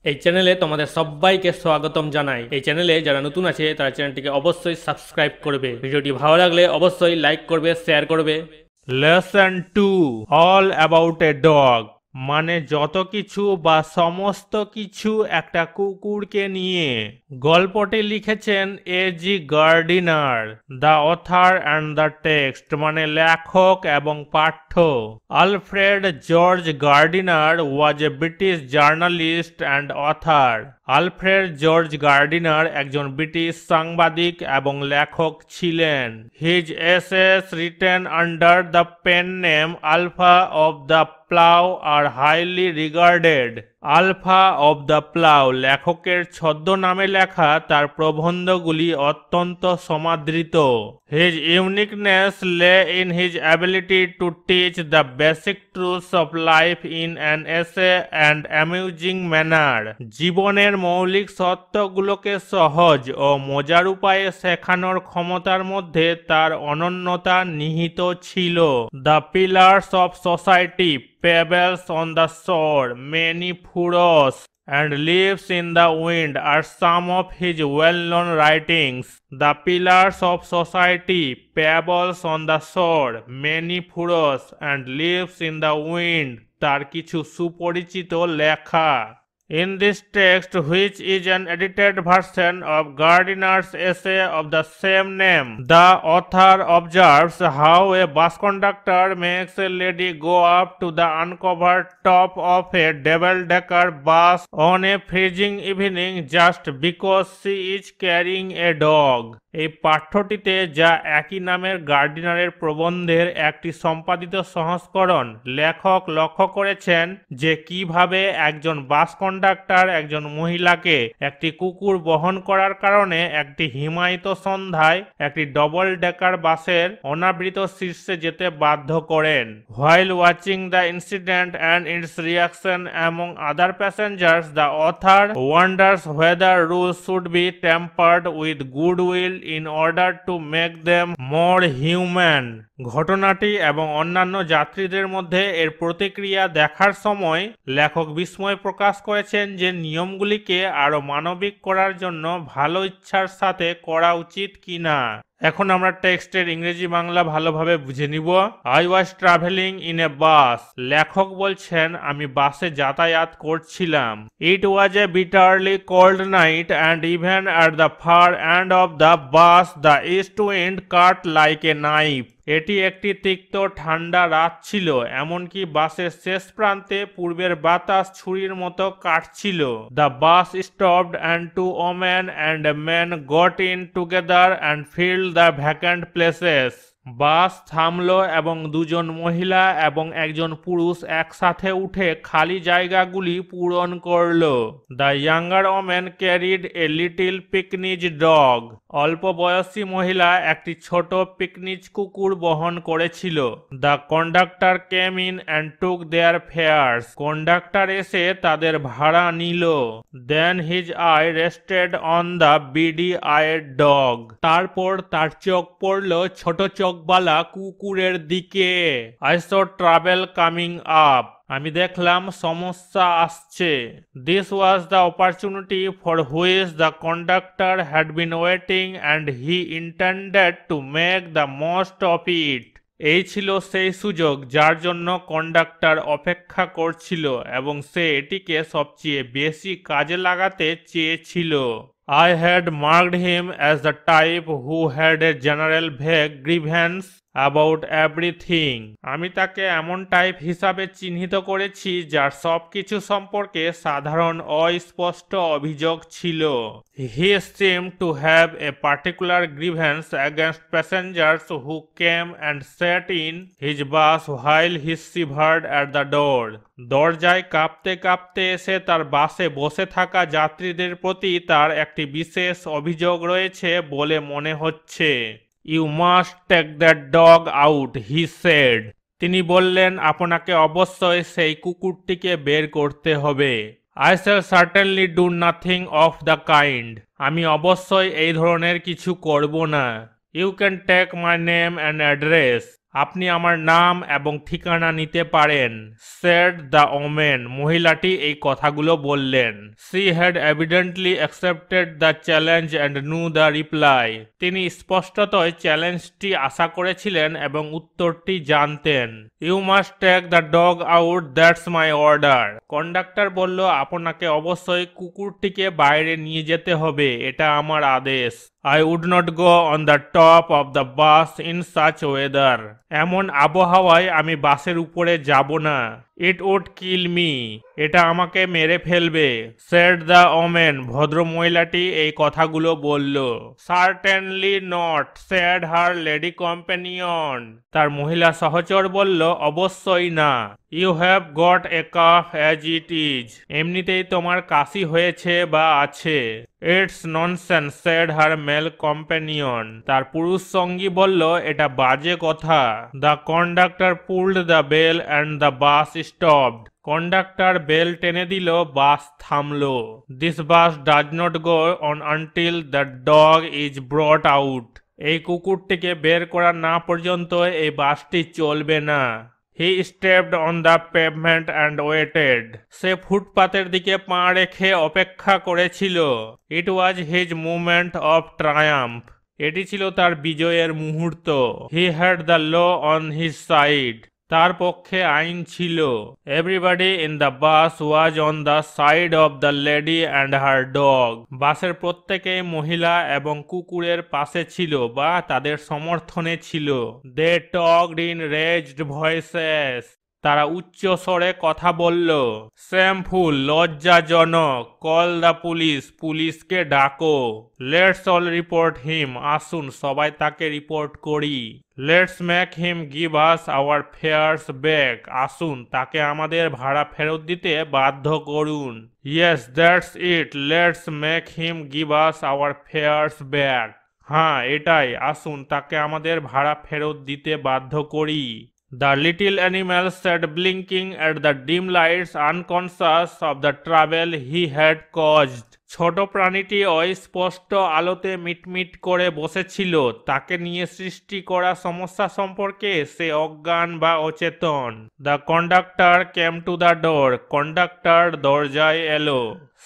এই চ্যানেলে তোমাদের সবাইকে স্বাগতম জানাই। এই চ্যানেলে যারা নতুন আছে তারা চ্যানেলটিকে অবশ্যই সাবস্ক্রাইব করবে। ভিডিওটি ভালো লাগলে অবশ্যই লাইক করবে, শেয়ার করবে। Lesson 2, all about a dog. মানে যত কিছু বা সমস্ত কিছু একটা কুকুরকে নিয়ে। গল্পটি লিখেছেন A G Gardiner. The author and the text মানে লেখক এবং পাঠ্য। Alfred George Gardiner was a British journalist and author. Alfred George Gardiner একজন ব্রিটিশ সাংবাদিক এবং লেখক ছিলেন। His essays written under the pen name Alpha of the Plough are highly regarded. Alpha of the Plough লেখকের ছদ্মনামে লেখা তার প্রবন্ধগুলি অত্যন্ত সমাদৃত। His uniqueness lay in his ability to teach the basic truths of life in an essay and amusing manner. জীবনের মৌলিক সত্যগুলোকে সহজ ও মজার উপায়ে শেখানোর ক্ষমতার মধ্যে তার অনন্যতা নিহিত ছিল। The pillars of society, Pebbles on the shore, many furrows, and leaves in the wind are some of his well-known writings. The pillars of society, pebbles on the shore, many furrows, and leaves in the wind, তার কিছু সুপরিচিত লেখা। In this text, which is an edited version of Gardner's essay of the same name, the author observes how a bus conductor makes a lady go up to the uncovered top of a double-decker bus on a freezing evening just because she is carrying a dog. এই পাঠ্যটিতে যা একই নামের গার্ডিনারের প্রবন্ধের একটি সম্পাদিত সংস্করণ, লেখক লক্ষ্য করেছেন যে কিভাবে একজন বাস কন্ডাক্টর একজন মহিলাকে একটি কুকুর বহন করার কারণে একটি হিমায়িত সন্ধ্যায় একটি ডবল ডেকার বাসের অনাবৃত শীর্ষে যেতে বাধ্য করেন। While watching the incident and its reaction among other passengers, the author wonders whether rules should be tempered with goodwill in order to make them more human. ঘটনাটি এবং অন্যান্য যাত্রীদের মধ্যে এর প্রতিক্রিয়া দেখার সময় লেখক বিস্ময় প্রকাশ করেছেন যে নিয়মগুলিকে আরো মানবিক করার জন্য ভালো ইচ্ছার সাথে করা উচিত কিনা। এখন আমরা টেক্সটের ইংরেজি বাংলা ভালোভাবে বুঝে নিব। I was travelling in a bus. লেখক বলছেন আমি বাসে যাতায়াত করছিলাম। It was a bitterly cold night and even at the far end of the bus the east wind cut like a knife. এটি একটি তিক্ত ঠান্ডা রাত ছিল, এমনকি বাসের শেষ প্রান্তে পূর্বের বাতাস ছুরির মতো কাটছিল। The bus stopped and two women and a man got in together and filled the vacant places. Bus থামলো এবং দুজন মহিলা এবং একজন পুরুষ একসাথে উঠে খালি জায়গাগুলি পূরণ করলো। The younger women carried a little Pekinese dog. অল্প বয়সী মহিলা একটি ছোট পিকনিজ কুকুর বহন করেছিল। The conductor came in and took their fares. Conductor এসে তাদের ভাড়া নিল। Then his eye rested on the beady eyed dog. তারপর তার চোখ পড়ল ছোট চোখবালা কুকুরের দিকে। I saw travel coming up. আমি দেখলাম সমস্যা আসছে। This was the opportunity for which the conductor had been waiting and he intended to make the most of it. এই ছিল সেই সুযোগ যার জন্য কন্ডাক্টর অপেক্ষা করছিল এবং সে এটিকে সবচেয়ে বেশি কাজে লাগাতে চেয়েছিল। I had marked him as the type who had a general vague grievance about everything. আমি তাকে এমন টাইপ হিসাবে চিহ্নিত করেছি যার সবকিছু সম্পর্কে সাধারণ অস্পষ্ট অভিযোগ ছিল। He seemed to have a particular grievance against passengers who came and sat in his bus while he shivered at the door. দরজায় কাঁপতে কাঁপতে এসে তার বাসে বসে থাকা যাত্রীদের প্রতি তার একটি বিশেষ অভিযোগ রয়েছে বলে মনে হচ্ছে। You must take that dog out, he said. তিনি বললেন আপনাকে অবশ্যই সেই কুকুরটিকে বের করতে হবে। I shall certainly do nothing of the kind. আমি অবশ্যই এই ধরনের কিছু করব না। You can take my name and address. আপনি আমার নাম এবং ঠিকানা নিতে পারেন, said the woman। মহিলাটি এই কথাগুলো বললেন। She had evidently accepted the challenge and knew the reply। তিনি স্পষ্টতই চ্যালেঞ্জটি আশা করেছিলেন এবং উত্তরটি জানতেন। You must take the dog out, that's my order। Conductor বলল, আপনাকে অবশ্যই কুকুরটিকে বাইরে নিয়ে যেতে হবে, এটা আমার আদেশ। I would not go on the top of the bus in such weather। এমন আবহাওয়ায় আমি বাসের উপরে যাব না। It would kill me। এটা আমাকে মেরে ফেলবে, said the woman। ভদ্র মহিলাটি এই কথাগুলো বলল। Certainly not, said her lady companion। তার মহিলা সহচর বলল, অবশ্যই না। You have got a cough as it is। এমনিতেই তোমার কাশি হয়েছে বা আছে। It's nonsense, said her male companion। তার পুরুষ সঙ্গী বলল, এটা বাজে কথা। The conductor pulled the bell and the bus stopped। Conductor bell টেনে দিল, বাস থামলো। This bus does not go on until the dog is brought out। এই কুকুরটিকে বের করা না পর্যন্ত এই বাসটি চলবে না। He stepped on the pavement and waited। সে ফুটপাতের দিকে পা রেখে অপেক্ষা করেছিল। It was his moment of triumph। এটি ছিল তার বিজয়ের মুহূর্ত। He had the law on his side। তার পক্ষে আইন ছিল। Everybody in the bus was on the side of the lady and her dog। বাসের প্রত্যেকেই মহিলা এবং কুকুরের পাশে ছিল বা তাদের সমর্থনে ছিল। They talked in raised voices। তারা উচ্চ স্বরে কথা বলল। Shameful, লজ্জাজনক। Call the police। পুলিশকে ডাকো। Let's all report him। আসুন সবাই তাকে রিপোর্ট করি। Let's make him give us our fares back। আসুন তাকে আমাদের ভাড়া ফেরত দিতে বাধ্য করুন। Yes, that's it, let's make him give us our fares back। হ্যাঁ, এটাই, আসুন তাকে আমাদের ভাড়া ফেরত দিতে বাধ্য করি। The little animal sat blinking at the dim lights, unconscious of the trouble he had caused। ছোট প্রাণীটি অস্পষ্ট আলোতে মিটমিট করে বসেছিল। তাকে নিয়ে সৃষ্টি করা সমস্যা সম্পর্কে সে অজ্ঞান বা অচেতন। The conductor came to the door. Conductor দরজায় এলো।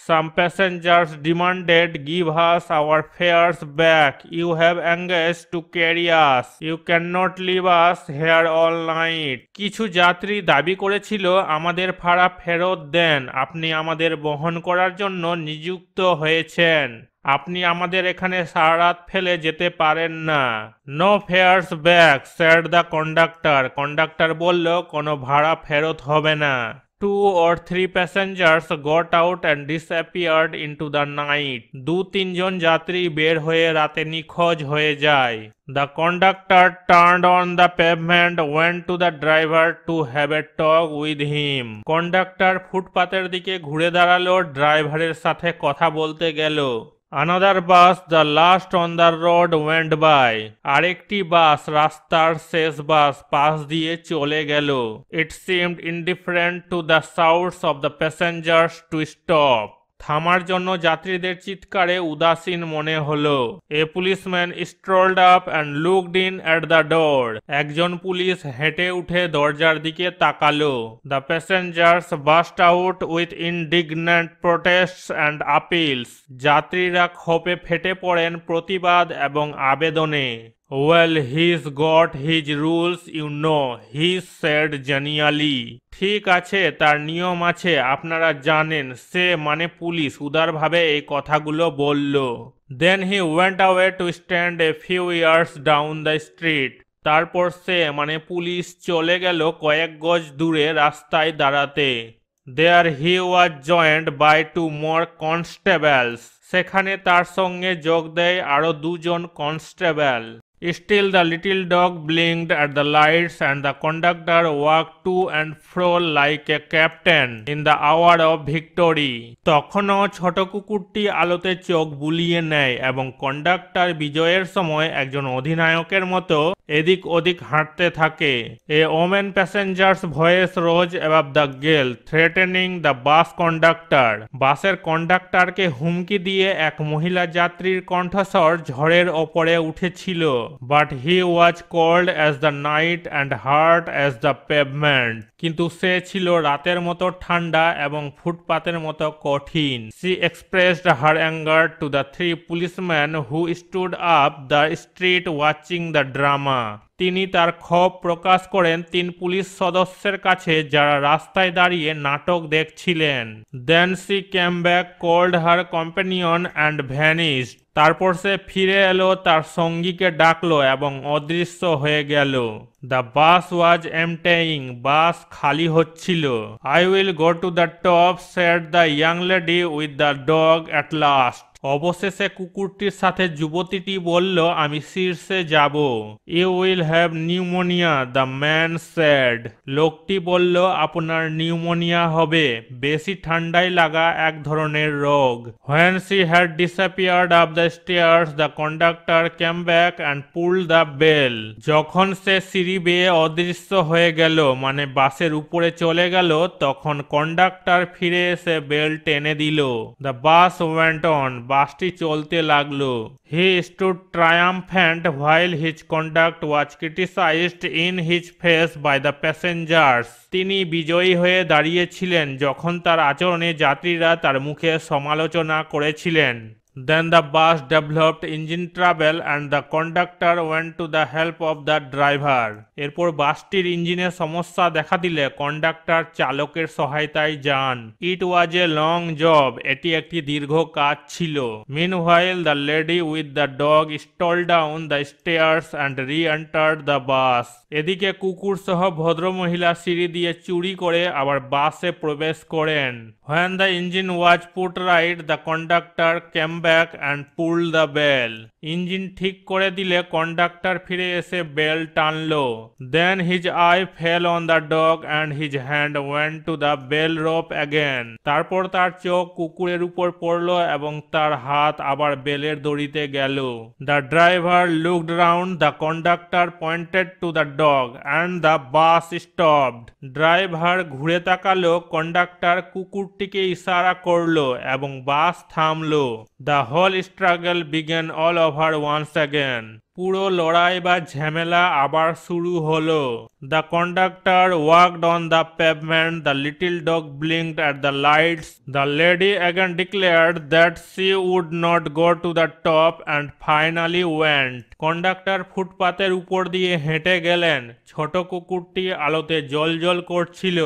Some passengers demanded, give us our fares back। You have engaged to carry us। You cannot leave us here all night। কিছু যাত্রী দাবি করেছিল, আমাদের ভাড়া ফেরত দেন, আপনি আমাদের বহন করার জন্য নিযুক্ত হয়েছেন, আপনি আমাদের এখানে সারা রাত ফেলে যেতে পারেন না। No fares back, said the conductor। Conductor বলল, কোনো ভাড়া ফেরত হবে না। 2 or 3 passengers got out and disappeared into the night। 2-3 জন যাত্রী বের হয়ে রাতে নিখোঁজ হয়ে যায়। The conductor turned on the pavement, went to the driver to have a talk with him। Conductor ফুটপাতের দিকে ঘুরে দাঁড়ালো, ড্রাইভারের সাথে কথা বলতে গেল। Another bus, the last on the road, went by। আরেকটি বাস, রাস্তার শেষ বাস, পাশ দিয়ে চলে গেল। It seemed indifferent to the shouts of the passengers to stop। থামার জন্য যাত্রীদের চিৎকারে উদাসীন মনে হলো। A policeman strolled up and looked in at the door। একজন পুলিশ হেঁটে উঠে দরজার দিকে তাকালো। The passengers burst out with indignant protests and appeals। যাত্রীরা ক্ষোভে ফেটে পড়েন প্রতিবাদ এবং আবেদনে। Well, he's got his rules, you know, he said genially। ঠিক আছে, তার নিয়ম আছে, আপনারা জানেন, সে মানে পুলিশ উদারভাবে এই কথাগুলো বলল। Then he went away to stand a few yards down the street। তারপর সে মানে পুলিশ চলে গেল কয়েক গজ দূরে রাস্তায় দাঁড়াতে। There he was joined by 2 more constables। সেখানে তার সঙ্গে যোগ দেয় আরো 2 জন constable. Still the little dog blinked at the lights and the conductor walked to and fro like a captain in the hour of victory। তখনও ছোট কুকুরটি আলোতে চোখ বুলিয়ে নেয় এবং কন্ডাক্টর বিজয়ের সময় একজন অধিনায়কের মতো এদিক ওদিক হাঁটতে থাকে। A women passenger's voice rose above the gale threatening the bus conductor. বাসের কন্ডাক্টরকে হুমকি দিয়ে এক মহিলা যাত্রীর কণ্ঠস্বর ঝড়ের ওপরে উঠেছিল। But he was cold as the night and hard as the pavement. কিন্তু সে ছিল রাতের মতো ঠান্ডা এবং ফুটপাতের মতো কঠিন। She expressed her anger to the three policeman who stood up the street watching the drama. তিনি তার ক্ষোভ প্রকাশ করেন তিন পুলিশ সদস্যের কাছে যারা রাস্তায় দাঁড়িয়ে নাটক দেখছিলেন। Then she came back, called her companion and vanished. তারপর সে ফিরে এলো, তার সঙ্গীকে ডাকলো এবং অদৃশ্য হয়ে গেল। The bus was এমটেইং। বাস খালি হচ্ছিল। I will go to the top, said the young lady with the dog at last. অবশেষে কুকুরটির সাথে যুবতীটি বলল, আমি শীর্ষে যাব। You will have pneumonia, the man said. লোকটি বলল, আপনার নিউমোনিয়া হবে। বেশি ঠান্ডায় লাগা এক ধরনের রোগ। When she had disappeared up the stairs, the conductor came back and pulled the bell. যখন সে সিঁড়ি বেয়ে অদৃশ্য হয়ে গেল, মানে বাসের উপরে চলে গেল, তখন কন্ডাক্টর ফিরে এসে বেল টেনে দিল। The bus went on. বাসটি চলতে লাগলো। He stood triumphant while his conduct was criticized in his face by the passengers. তিনি বিজয়ী হয়ে দাঁড়িয়েছিলেন যখন তার আচরণে যাত্রীরা তার মুখে সমালোচনা করেছিলেন। Then the bus developed engine trouble and the conductor went to the help of the driver. এরপর বাসটির ইঞ্জিনের সমস্যা দেখা দিলে কন্ডাক্টর চালকের সহায়তায় যান। It was a long job. এটি একটি দীর্ঘ কাজ ছিল। Meanwhile, the lady with the dog stole down the stairs and re-entered the bus. এদিকে কুকুর সহ ভদ্রমহিলা সিঁড়ি দিয়ে চুরি করে আবার বাসে প্রবেশ করেন। When the engine was put right, the conductor came back and pulled the bell. Engine ঠিক করে দিলে কন্ডাক্টর ফিরে এসে bell টানলো। Then his eye fell on the dog and his hand went to the bell rope again. তারপর তার চোখ কুকুরের উপর পড়লো এবং তার হাত আবার বেলের দড়িতে গেল। The driver looked round, the conductor pointed to the dog and the bus stopped. Driver ঘুরে তাকালো, কন্ডাক্টর কুকুরটিকে ইশারা করলো এবং বাস থামলো। The whole struggle began all over once again. পুরো লড়াই বা ঝামেলা আবার শুরু হলো। The conductor walked on the pavement. The little dog blinked at the lights. The lady again declared that she would not go to the top and finally went. Conductor ফুটপাতের উপর দিয়ে হেঁটে গেলেন। ছোট কুকুরটি আলোতে জ্বলজ্বল করছিল।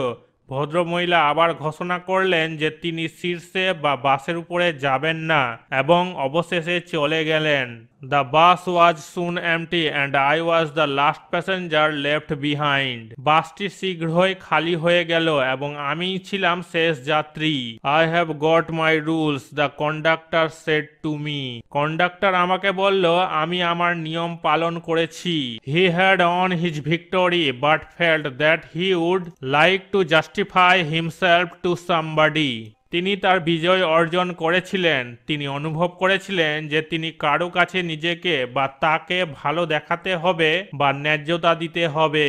ভদ্রমহিলা আবার ঘোষণা করলেন যে তিনি শীর্ষে বা বাসের উপরে যাবেন না এবং অবশেষে চলে গেলেন। The bus was soon empty and I was the last passenger left behind. বাসটি শীঘ্রই খালি হয়ে গেল এবং আমিই ছিলাম শেষ যাত্রী। I have got my rules, the conductor said to me. Conductor আমাকে বলল, আমি আমার নিয়ম পালন করেছি। He had won his victory but felt that he would like to justify himself to somebody. তিনি তার বিজয় অর্জন করেছিলেন। তিনি অনুভব করেছিলেন যে তিনি কারো কাছে নিজেকে বা তাকে ভালো দেখাতে হবে বা ন্যায্যতা দিতে হবে।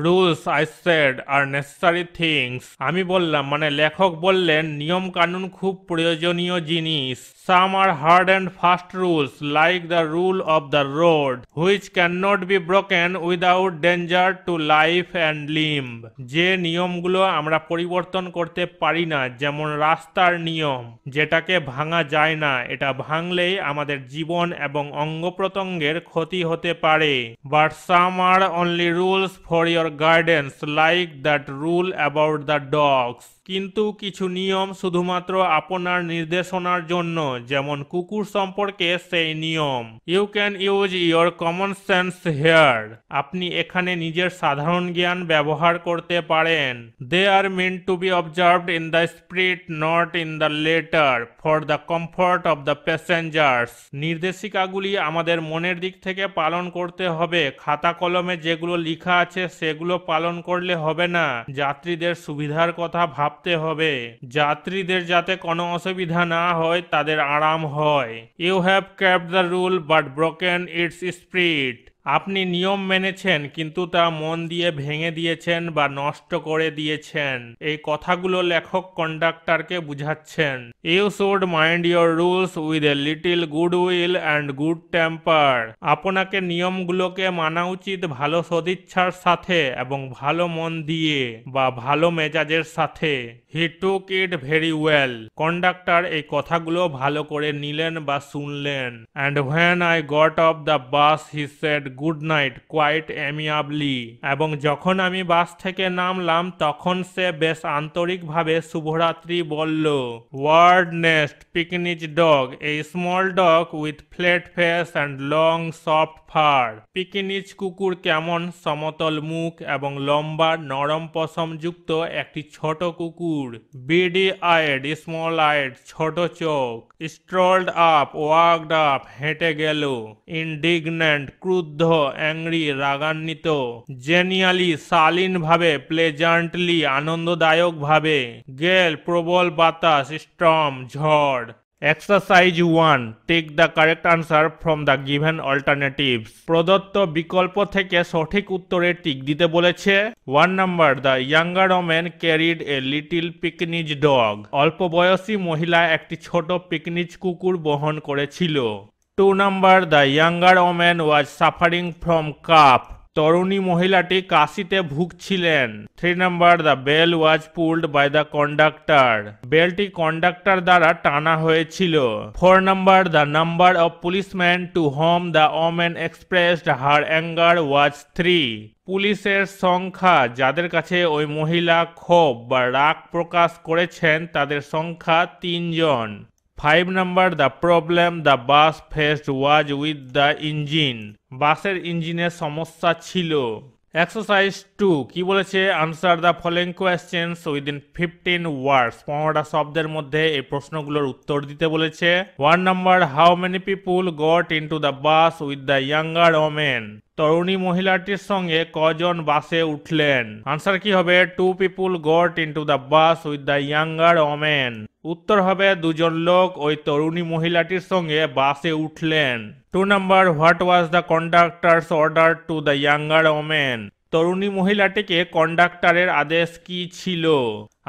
Rules, I said, R necessary things. আমি বললাম, মানে লেখক বললেন, নিয়ম কানুন খুব প্রয়োজনীয় জিনিস। Some are hard and fast rules, like the rule of the road, which cannot be broken without danger to life and limb. যে নিয়মগুলো আমরা পরিবর্তন করতে পারি না, যেমন রাস্তার নিয়ম, যেটাকে ভাঙা যায় না, এটা ভাঙলেই আমাদের জীবন এবং অঙ্গ প্রত্যঙ্গের ক্ষতি হতে পারে। But some are only rules for your guidance, like that rule about the dogs. কিন্তু কিছু নিয়ম শুধুমাত্র আপনার নির্দেশনার জন্য, যেমন কুকুর সম্পর্কে সেই নিয়ম। You can use your common sense here. আপনি এখানে নিজের সাধারণ জ্ঞান ব্যবহার করতে পারেন। They are meant to be observed in the spirit, not in the letter, for the comfort of the passengers. নির্দেশিকাগুলি আমাদের মনের দিক থেকে পালন করতে হবে। খাতা কলমে যেগুলো লেখা আছে সেগুলো পালন করলে হবে না। যাত্রীদের সুবিধার কথা ভাবতে হবে, যাত্রীদের যাতে কোনো অসুবিধা না হয়, তাদের আরাম হয়। You have kept the rule but broken its spirit. আপনি নিয়ম মেনেছেন কিন্তু তা মন দিয়ে ভেঙে দিয়েছেন বা নষ্ট করে দিয়েছেন। এই কথাগুলো লেখক কন্ডাক্টরকে বুঝাচ্ছেন। You should mind your rules with a little good will and good temper. আপনাকে নিয়মগুলোকে মানা উচিত ভালো সদিচ্ছার সাথে এবং ভালো মন দিয়ে বা ভালো মেজাজের সাথে। He took it very well. Conductor এই কথাগুলো ভালো করে নিলেন বা শুনলেন। And when I got off the bus he said good night quite amiably. এবং যখন আমি বাস থেকে নামলাম তখন সে বেশ আন্তরিকভাবে শুভরাত্রি বলল। Word nest Pekinese dog, a small dog with flat face and long soft fur. Pekinese কুকুর কেমন সমতল মুখ এবং লম্বা নরম পশমযুক্ত একটি ছোট কুকুর। বিডি আইড স্মল আইড ছোট চোখ। স্ট্রলড আপ ওয়াকড আপ হেঁটে গেল। ইনডিগন্যান্ট ক্রুদ্ধ অ্যাংরি রাগান্বিত। জেনিয়ালি শালীনভাবে প্লেজান্টলি আনন্দদায়কভাবে। গেল প্রবল বাতাস স্টর্ম ঝড়। Exercise 1, take the correct answer from the given alternatives. প্রদত্ত বিকল্প থেকে সঠিক উত্তরে টিক দিতে বলেছে। 1 number, the younger woman carried a little Pekinese dog. অল্প বয়সী মহিলা একটি ছোট পিকনিচ কুকুর বহন করেছিল। 2 number, the younger woman was suffering from cough. তরুণী মহিলাটি কাশিতে ভুগছিলেন। 3 number, the bell was pulled by the conductor. বেলটি কন্ডাক্টর দ্বারা টানা হয়েছিল। 4 number, the number of policeman to home the woman expressed her anger was 3। পুলিশের সংখ্যা যাদের কাছে ওই মহিলা ক্ষোভ বা রাগ প্রকাশ করেছেন তাদের সংখ্যা 3 জন। 5 number, the problem the bus faced was with the engine. বাসের ইঞ্জিনের সমস্যা ছিল। এক্সারসাইজ 2 কি বলেছে? Answer the following questions within 15 ওয়ার্ডস। 15টা শব্দের মধ্যে এই প্রশ্নগুলোর উত্তর দিতে বলেছে। 1 number, how many people got into the bus with the younger women. তরুণী মহিলাটির সঙ্গে কজন বাসে উঠলেন? আনসার কি হবে? 2 people got into the bus with the younger women. উত্তর হবে 2 জন লোক ওই তরুণী মহিলাটির সঙ্গে বাসে উঠলেন। 2 number, what was the conductor's order to the younger women. তরুণী মহিলাটিকে কন্ডাক্টরের আদেশ কি ছিল?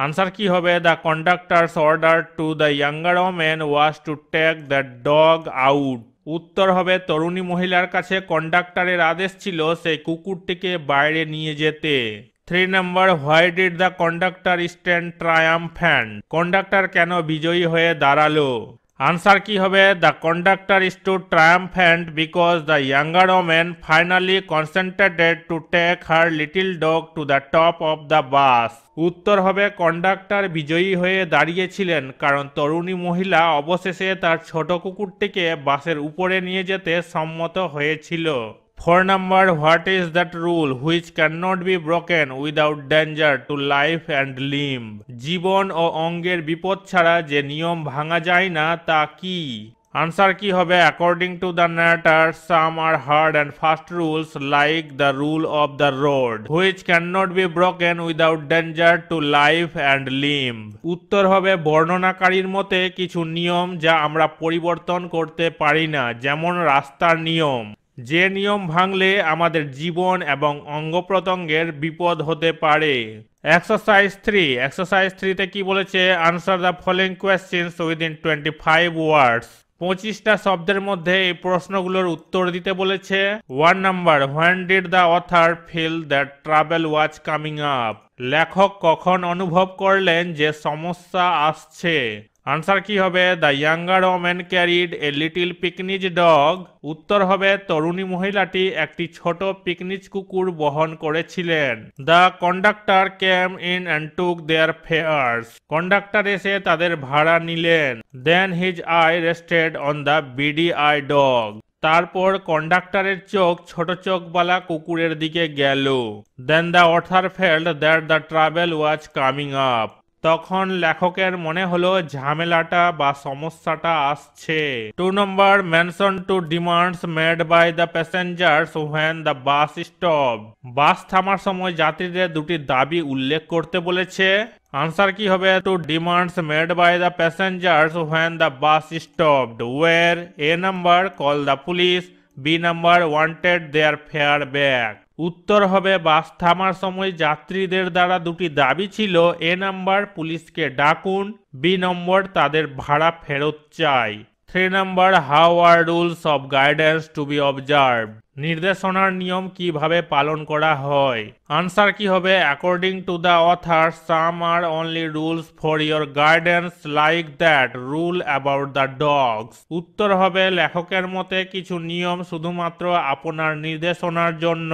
আনসার কি হবে? The conductor's order to the younger women was to take the dog out. উত্তর হবে তরুণী মহিলার কাছে কন্ডাক্টরের আদেশ ছিল সেই কুকুরটিকে বাইরে নিয়ে যেতে। 3 number, why did the conductor stand triumphant. Conductor কেন বিজয়ী হয়ে দাঁড়ালো? আনসার কি হবে? The conductor stood triumphant because the younger woman finally concentrated to take her little dog to the top of the bus. উত্তর হবে কন্ডাক্টর বিজয়ী হয়ে দাঁড়িয়েছিলেন কারণ তরুণী মহিলা অবশেষে তার ছোট কুকুরটিকে বাসের উপরে নিয়ে যেতে সম্মত হয়েছিল। 4 number, what is that rule which can not be broken without danger to life and limb. জীবন ও অঙ্গের বিপদ ছাড়া যে নিয়ম ভাঙা যায় না তা কি? আনসার কি হবে? According to the narrator, some are hard and fast rules like the rule of the road which cannot be broken without danger to life and limb। উত্তর হবে বর্ণনাকারীর মতে কিছু নিয়ম যা আমরা পরিবর্তন করতে পারি না, যেমন রাস্তার নিয়ম, যে নিয়ম ভাঙলে আমাদের জীবন এবং অঙ্গ প্রত্যঙ্গের বিপদ হতে পারে। এক্সারসাইজ 3 তে কি বলেছে? Answer the following questions within 25 words. 25টা শব্দের মধ্যে এই প্রশ্নগুলোর উত্তর দিতে বলেছে। 1 number, when did the author feel that trouble was coming up. লেখক কখন অনুভব করলেন যে সমস্যা আসছে? আনসার কি হবে? The younger woman carried a little Pekinese dog. উত্তর হবে তরুণী মহিলাটি একটি ছোট পিকনিচ কুকুর বহন করেছিলেন। The conductor came in and took their fares. Conductor এসে তাদের ভাড়া নিলেন। Then his eye rested on the beady eye dog. তারপর কন্ডাক্টরের চোখ ছোট চোখওয়ালা কুকুরের দিকে গেল। Then the author felt that the travel was coming up. তখন লেখকের মনে হলো ঝামেলাটা বা সমস্যাটা আসছে। 2 number, mention two demands made by the passengers when the bus stop. Bus থামার সময় যাত্রীদের দুটি দাবি উল্লেখ করতে বলেছে। আনসার কি হবে? Two demands made by the passengers when the bus stopped were. A number, call the police, B number wanted their fare back. উত্তর হবে বাস থামার সময় যাত্রীদের দ্বারা দুটি দাবি ছিল, এ নাম্বার পুলিশকে ডাকুন, বি নম্বর তাদের ভাড়া ফেরত চাই। 3 number how are rules of guidance to be observe. নির্দেশনার নিয়ম কিভাবে পালন করা হয়। আনসার কি হবে, according to the author some are only rules for your guidance like that rule about the dogs. উত্তর হবে লেখকের মতে কিছু নিয়ম শুধুমাত্র আপনার নির্দেশনার জন্য,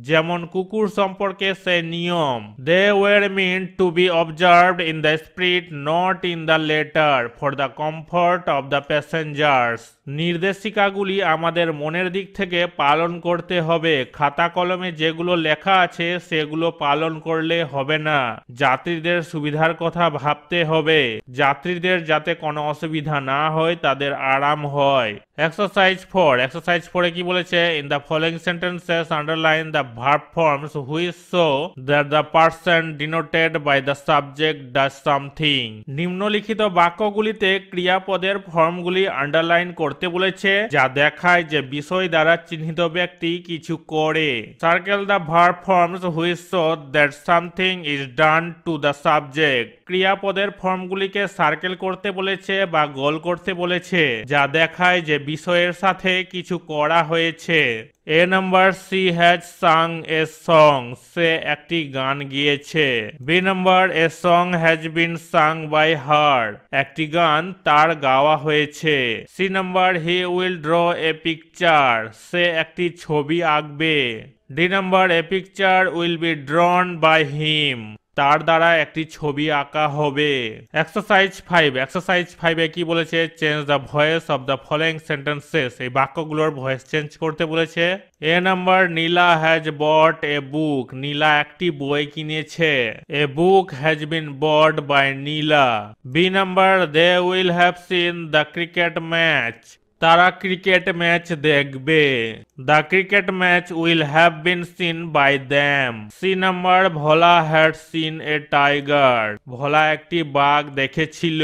যেমন কুকুর সম্পর্কে সে নিয়ম, they were mean to be observed in the spirit not in the letter for the comfort of the passengers. নির্দেশিকাগুলি আমাদের মনের দিক থেকে পালন করতে হবে, খাতা কলমে যেগুলো লেখা আছে সেগুলো পালন করলে হবে না। যাত্রীদের সুবিধার কথা ভাবতে হবে, যাত্রীদের যাতে কোনো অসুবিধা না হয়, তাদের আরাম হয়। এক্সারসাইজ 4, এক্সারসাইজ 4 কি বলেছে, in the following sentences underline the verb forms which show that the person denoted by the subject does something. নিম্নলিখিত বাক্যগুলিতে ক্রিয়াপদের ফর্মগুলি আন্ডারলাইন করতে বলেছে, যা দেখায় যে বিষয় দ্বারা চিহ্নিত ব্যক্তি কিছু করে। Circle the verb forms which show that something is done to the subject. ক্রিয়াপদের ফর্মগুলিকে সার্কেল করতে বলেছে বা গোল করতে বলেছে, যা দেখায় যে বিষয়ের সাথে কিছু করা হয়েছে। A number she has sung a song, সে একটি গান গিয়েছে। B number a song has been sung by her, একটি গান তার গাওয়া হয়েছে। C number he will draw a picture, সে একটি ছবি আঁকবে। D number a picture will be drawn by him, তার দ্বারা একটি ছবি আঁকা হবে। এক্সারসাইজ 5, এক্সারসাইজ 5 এ কি বলেছে, change the voice of the following sentences. এই বাক্যগুলোর ভয়েস চেঞ্জ করতে বলেছে। এ নাম্বার নীলা হ্যাজ বট এ বুক, নীলা একটি বই কিনেছে। A book has been bought by Nila. B number they will have seen the cricket match, তারা ক্রিকেট ম্যাচ দেখবে। The cricket match will have been seen by them. C number Bhola had seen a tiger, Bhola একটি বাঘ দেখেছিল।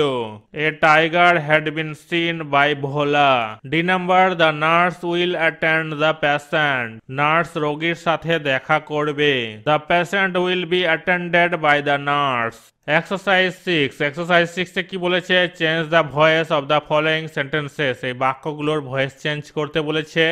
A tiger had been seen by Bhola. D number the nurse will attend the patient, nurse রোগীর সাথে দেখা করবে। The patient will be attended by the nurse. Exercise 6, exercise 6 এ কি বলেছে, change the voice of the following sentences. এই বাক্যগুলোর voice change করতে বলেছে।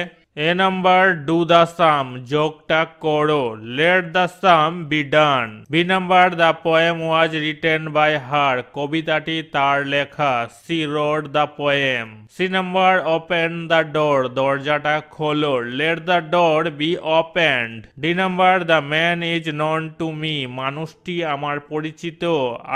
A number do the sum, যোগটা করো। Let the sum be done. B number the poem was written by her, কবিতাটি তার লেখা। C read the poem. C number open the door, দরজাটা খোলো। Let the door be opened. D number the man is known to me, মানুষটি আমার পরিচিত।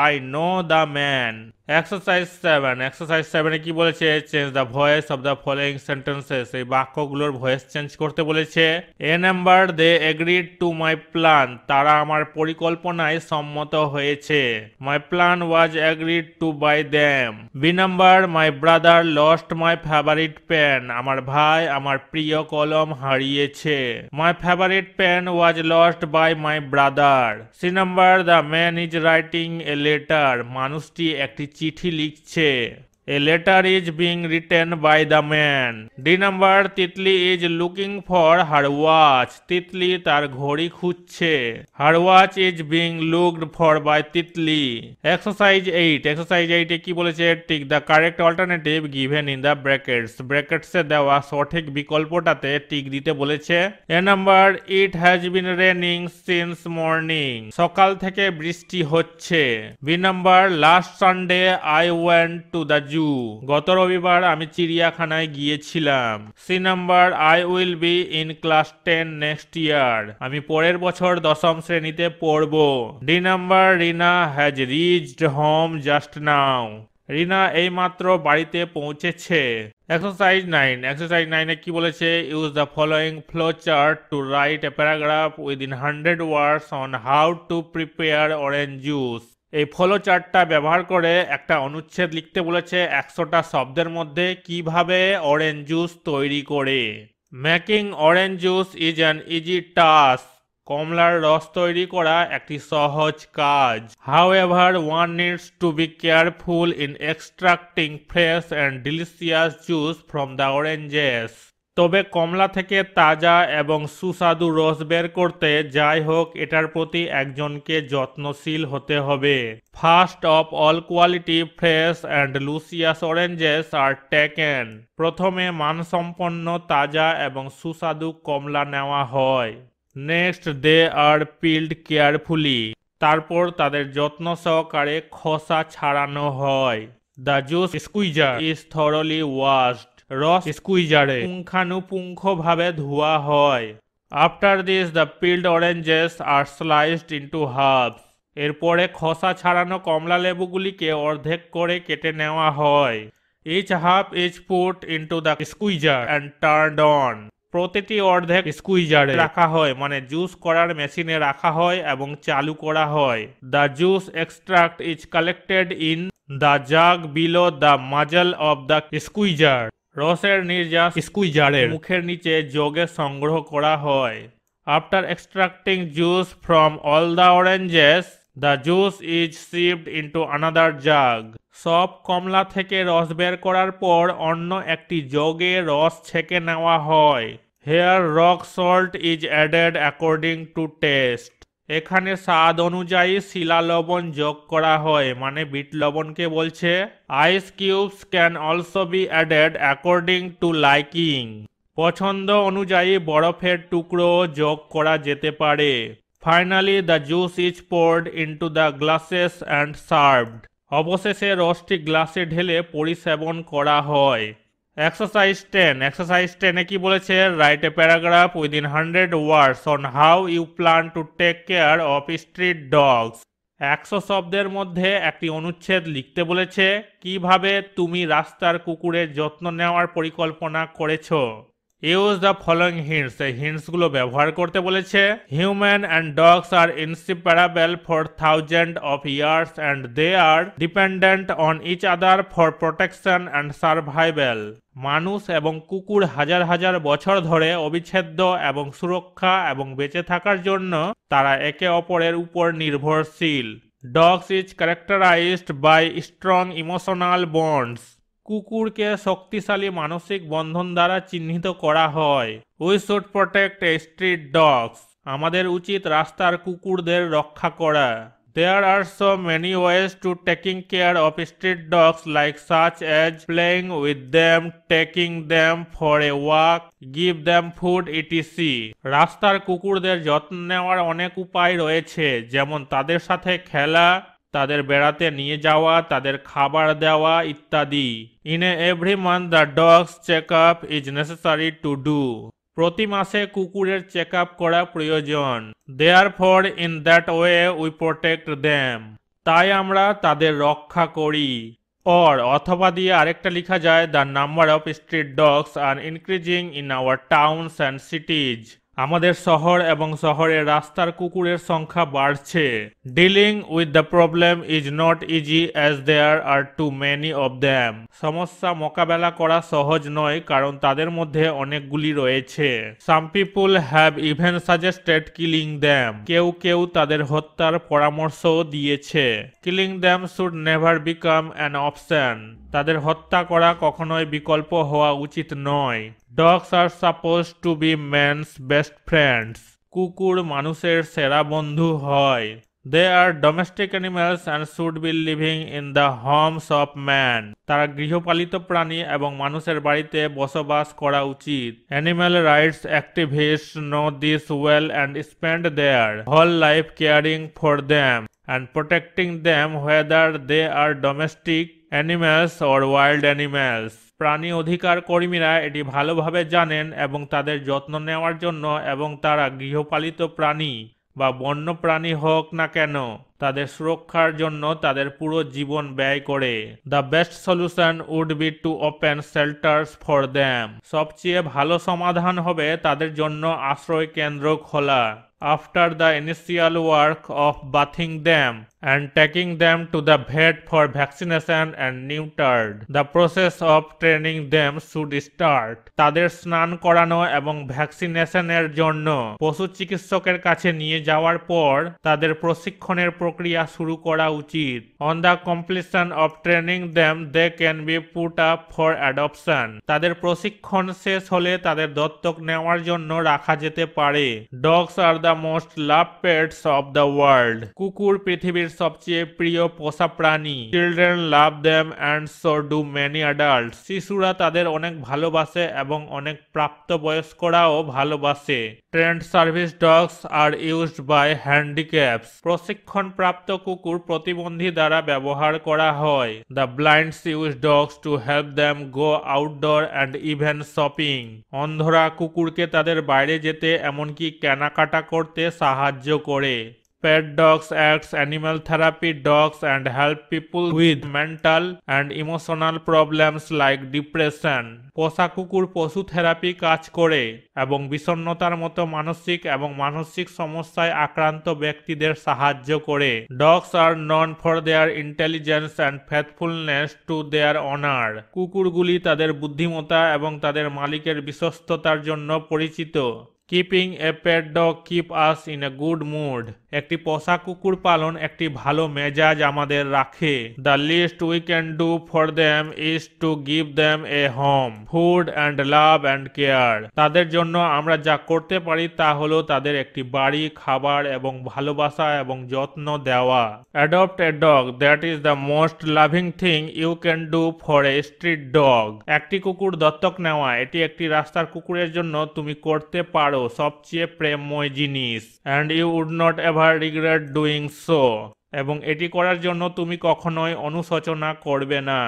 I know the man. Exercise 7, exercise 7 এ কি বলেছে, change the voice of the following sentences. এই বাক্যগুলোর ভয়েস চেঞ্জ করতে বলেছে। A number they agreed to my plan, তারা আমার পরিকল্পনায় সম্মত হয়েছে। My plan was agreed to by them. B number my brother lost my favourite pen, আমার ভাই আমার প্রিয় কলম হারিয়েছে। My favourite pen was lost by my brother. C number the man is writing a letter, মানুষটি একটি চিঠি লিখছে। A letter is being written by the man. D number Titli is looking for her watch. Titli তার ঘড়ি খুঁজছে। Her watch is being looked for by Titli. Exercise 8, exercise 8 এ কি বলেছে, tick the correct alternative given in the brackets. brackets এ দেওয়া সঠিক বিকল্পটাতে tick দিতে বলেছে। A number it has been raining since morning. সকাল থেকে বৃষ্টি হচ্ছে। B number last Sunday I went to the গত রবিবার আমি চিড়িয়াখানায় গিয়েছিলাম। C number I will be in class 10 next year, আমি পরের বছর 10ম শ্রেণীতে পড়ব। D number Rina has reached home just now, Rina এইমাত্র বাড়িতে পৌঁছেছে। এক্সারসাইজ 9, এক্সারসাইজ 9 এ কি বলেছে, use the following flow chart to write a paragraph within 100 words on how to prepare orange juice. এই ফলো চার্টটা ব্যবহার করে একটা অনুচ্ছেদ লিখতে বলেছে 100টা শব্দের মধ্যে কিভাবে অরেঞ্জ জুস তৈরি করে। Making orange juice is an easy task, কমলার রস তৈরি করা একটি সহজ কাজ। However one needs to be careful in extracting fresh and delicious juice from the oranges. তবে কমলা থেকে তাজা এবং সুস্বাদু রস বের করতে যাই হোক এটার প্রতি একজনকে যত্নশীল হতে হবে। First of all quality fresh and luscious oranges are taken. প্রথমে মানসম্পন্ন তাজা এবং সুস্বাদু কমলা নেওয়া হয়। Next they are peeled carefully. তারপর তাদের যত্ন সহকারে খোসা ছাড়ানো হয়। The juice squeezer is thoroughly washed. রস স্কুইজারে পুঙ্খানুপুঙ্খভাবে ধোয়া হয়। After this the peeled oranges are sliced into halves. এরপরে খোসা ছাড়ানো কমলা লেবুগুলিকে অর্ধেক করে কেটে নেওয়া হয়। Each half is put into the squeezer and turned on. প্রতিটি অর্ধেক স্কুইজারে রাখা হয়, মানে জুস করার মেশিনে রাখা হয় এবং চালু করা হয়। The juice extract is collected in the jug below the muzzle of the squeezer. রসের নির্যাস স্কুইজারের মুখের নিচে জগে সংগ্রহ করা হয়। After extracting juice from all the oranges the juice is shift into another jug. সব কমলা থেকে রস বের করার পর অন্য একটি জগে রস ছেঁকে নেওয়া হয়। Here rock salt is added according to taste. এখানে স্বাদ অনুযায়ী শিলা লবণ যোগ করা হয়, মানে বিট লবণকে বলছে। Ice cubes can also be added according to liking. পছন্দ অনুযায়ী বরফের টুকরো যোগ করা যেতে পারে। Finally the juice is poured into the glasses and served. অবশেষে রসটি গ্লাসে ঢেলে পরিসেবন করা হয়। এক্সারসাইজ 10। এক্সারসাইজ 10 কি বলেছে? Write a paragraph within 100 words on how you plan to take care of street dogs. 100 শব্দের মধ্যে একটি অনুচ্ছেদ লিখতে বলেছে কিভাবে তুমি রাস্তার কুকুরের যত্ন নেওয়ার পরিকল্পনা করেছো। Use the following hints. এই হিন্টসগুলো ব্যবহার করতে বলেছে। Human and dogs are inseparable for thousand of years and they are dependent on each other for protection and survival. মানুষ এবং কুকুর হাজার হাজার বছর ধরে অবিচ্ছেদ্য এবং সুরক্ষা এবং বেঁচে থাকার জন্য তারা একে অপরের উপর নির্ভরশীল। Dogs is characterized by strong emotional bonds. কুকুরকে শক্তিশালী মানসিক বন্ধন দ্বারা চিহ্নিত করা হয়। We should protect street dogs. আমাদের উচিত রাস্তার কুকুরদের রক্ষা করা। There are so many ways to taking care of street dogs, like such as playing with them, taking them for a walk, give them food etc. রাস্তার কুকুরদের যত্ন নেওয়ার অনেক উপায় রয়েছে, যেমন তাদের সাথে খেলা, তাদের বেড়াতে নিয়ে যাওয়া, তাদের খাবার দেওয়া ইত্যাদি। In every month the dog's check-up is necessary to do. প্রতি মাসে কুকুরের চেক আপ করা প্রয়োজন। Therefore in that way we protect them. তাই আমরা তাদের রক্ষা করি। অথবা দিয়ে আরেকটা লেখা যায়, the number of street dogs are increasing in our towns and cities. আমাদের শহর এবং শহরের রাস্তার কুকুরের সংখ্যা বাড়ছে। Dealing with the problem is not easy as there are too many of them. সমস্যা মোকাবেলা করা সহজ নয়, কারণ তাদের মধ্যে অনেকগুলি রয়েছে। Some people have even suggested killing them. কেউ কেউ তাদের হত্যার পরামর্শও দিয়েছে। Killing them should never become an option. তাদের হত্যা করা কখনোই বিকল্প হওয়া উচিত নয়। Dogs are supposed to be man's best friends. কুকুর মানুষের সেরা বন্ধু হয়। They are domestic animals and should be living in the homes of man. তারা গৃহপালিত প্রাণী এবং মানুষের বাড়িতে বসবাস করা উচিত। Animal rights activists know this well and spend their whole life caring for them and protecting them, whether they are domestic animals or wild animals. প্রাণী অধিকার কর্মীরা এটি ভালোভাবে জানেন এবং তাদের যত্ন নেওয়ার জন্য, এবং তারা গৃহপালিত প্রাণী বা বন্য প্রাণী হোক না কেন, তাদের সুরক্ষার জন্য তাদের পুরো জীবন ব্যয় করে। The best solution would be to open shelters for them. সবচেয়ে ভালো সমাধান হবে তাদের জন্য আশ্রয় কেন্দ্র খোলা। After the initial work of bathing them and taking them to the vet for vaccination and neutered. The process of training them should start. তাদের স্নান করানো এবং ভ্যাকসিনেশনের জন্য পশু চিকিৎসকের কাছে নিয়ে যাওয়ার পর তাদের প্রশিক্ষণের প্রক্রিয়া শুরু করা উচিত। On the completion of training them, they can be put up for adoption. তাদের প্রশিক্ষণ শেষ হলে তাদের দত্তক নেওয়ার জন্য রাখা যেতে পারে। Dogs are the most loved pets of the world. কুকুর পৃথিবীর সবচেয়ে প্রিয় পোষা প্রাণী। Children love them and so do many adults. শিশুরা তাদের অনেক ভালোবাসে এবং অনেক প্রাপ্তবয়স্করাও ভালোবাসে। Trained service dogs are used by handicaps. প্রশিক্ষণপ্রাপ্ত কুকুর প্রতিবন্ধী দ্বারা ব্যবহার করা হয়। The blinds use dogs to help them go outdoor and even shopping. অন্ধরা কুকুরকে তাদের বাইরে যেতে এমনকি কেনাকাটা করতে সাহায্য করে। Pet dogs acts animal therapy dogs and help people with mental and emotional problems like depression. পোষা কুকুর পশু থেরাপি কাজ করে এবং বিষণ্ণতার মতো মানসিক সমস্যায় আক্রান্ত ব্যক্তিদের সাহায্য করে। Dogs are known for their intelligence and faithfulness to their owner. কুকুরগুলি তাদের বুদ্ধিমত্তা এবং তাদের মালিকের বিশ্বস্ততার জন্য পরিচিত। Keeping a pet dog keep us in a good mood. একটি পোষা কুকুর পালন একটি ভালো মেজাজ আমাদের রাখে। The least we can do for them is to give them a home, food and love and care. তাদের জন্য আমরা যা করতে পারি তা হলো তাদের একটি বাড়ি, খাবার এবং ভালোবাসা এবং যত্ন দেওয়া। Adopt a dog. That is the most loving thing you can do for a street dog. একটি কুকুর দত্তক নেওয়া এটি একটি রাস্তার কুকুরের জন্য তুমি করতে পারো সবচেয়ে প্রেমময় জিনিস। And you would not ever regret doing so. এবং এটি করার জন্য তুমি কখনোই অনুশোচনা করবে না।